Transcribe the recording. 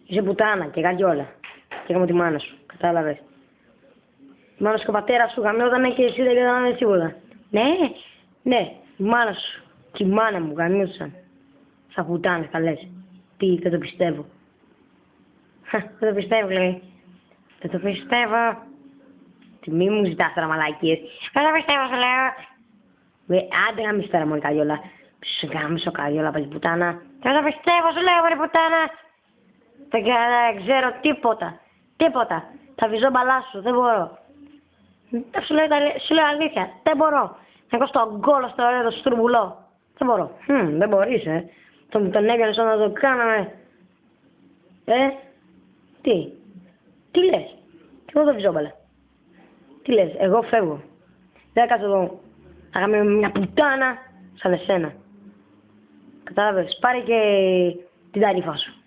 Είσαι πουτάνα και καριόλα. Και έκαμε τη μάνα σου. Κατάλαβες. Η μάνα σου και ο πατέρας σου γαμιότανε και εσύ δεν λέγανε τίποτα. Ναι, η μάνα σου και η μάνα μου γαμιόντουσαν. Σαν πουτάνες καλές. Τι, δεν το πιστεύω. Δεν το πιστεύω, λέει. Δεν το πιστεύω. Τι μη μου ζητάς τώρα μαλακίες. Δεν το πιστεύω, σου λέω. Άντε γαμίσου τώρα μόλι καριόλα. Σου γάμισο καριόλα, πάλι πουτάνα. Δεν το πιστεύω, σου λέω, πάλι πουτάνα. Δεν ξέρω τίποτα. Τίποτα. Θα βυζώ μπαλά σου, δεν μπορώ. Σου λέω αλήθεια, δεν μπορώ. Εγώ στον κόλο στο ωραίο το στουρμπουλό. Δεν μπορώ. Δεν μπορείς, Τον έβγαλες να το κάναμε. Τι λες. Και εγώ δεν βυζώ μπαλά. Τι λες, εγώ φεύγω. Δεν θα κάτσω εδώ να κάνουμε μια πουτάνα σαν εσένα. Κατάλαβες, πάρε και την ταρήφα σου.